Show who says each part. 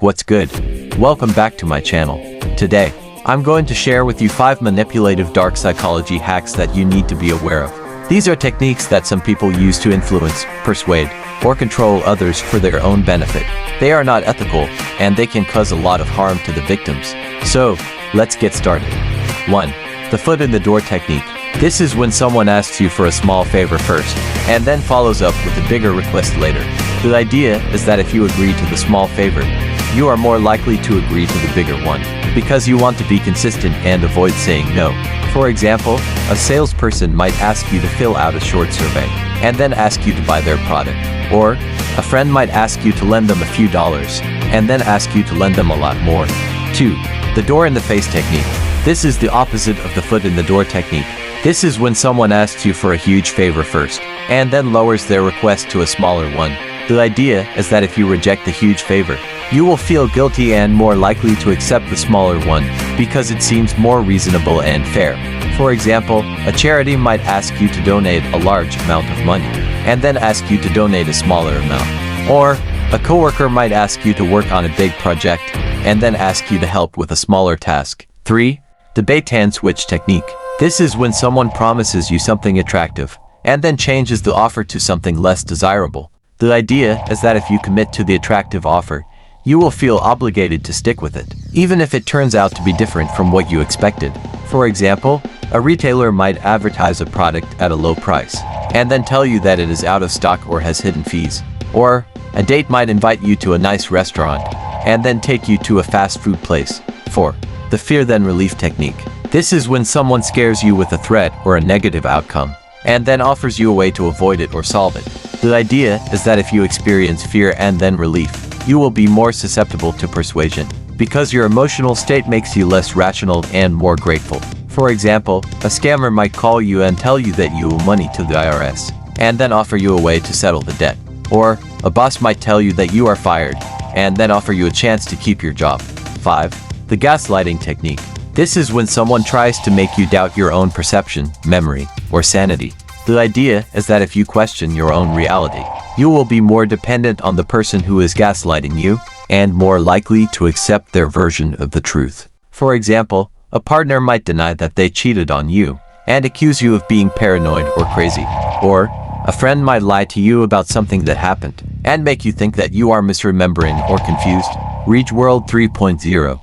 Speaker 1: What's good? Welcome back to my channel. Today, I'm going to share with you 5 manipulative dark psychology hacks that you need to be aware of. These are techniques that some people use to influence, persuade, or control others for their own benefit. They are not ethical, and they can cause a lot of harm to the victims. So, let's get started. 1. The foot in the door technique. This is when someone asks you for a small favor first, and then follows up with a bigger request later. The idea is that if you agree to the small favor, you are more likely to agree to the bigger one, because you want to be consistent and avoid saying no. For example, a salesperson might ask you to fill out a short survey, and then ask you to buy their product. Or, a friend might ask you to lend them a few dollars, and then ask you to lend them a lot more. 2. The door in the face technique. This is the opposite of the foot in the door technique. This is when someone asks you for a huge favor first, and then lowers their request to a smaller one. The idea is that if you reject the huge favor, you will feel guilty and more likely to accept the smaller one, because it seems more reasonable and fair. For example, a charity might ask you to donate a large amount of money, and then ask you to donate a smaller amount. Or, a coworker might ask you to work on a big project, and then ask you to help with a smaller task. 3. The bait and switch technique. This is when someone promises you something attractive, and then changes the offer to something less desirable. The idea is that if you commit to the attractive offer, you will feel obligated to stick with it, even if it turns out to be different from what you expected. For example, a retailer might advertise a product at a low price, and then tell you that it is out of stock or has hidden fees. Or, a date might invite you to a nice restaurant, and then take you to a fast food place. 4. The fear then relief technique. This is when someone scares you with a threat or a negative outcome, and then offers you a way to avoid it or solve it. The idea is that if you experience fear and then relief, you will be more susceptible to persuasion, because your emotional state makes you less rational and more grateful. For example, a scammer might call you and tell you that you owe money to the IRS, and then offer you a way to settle the debt. Or, a boss might tell you that you are fired, and then offer you a chance to keep your job. 5. The gaslighting technique. This is when someone tries to make you doubt your own perception, memory, or sanity. The idea is that if you question your own reality, you will be more dependent on the person who is gaslighting you, and more likely to accept their version of the truth. For example, a partner might deny that they cheated on you, and accuse you of being paranoid or crazy. Or, a friend might lie to you about something that happened, and make you think that you are misremembering or confused. Reach World 3.0.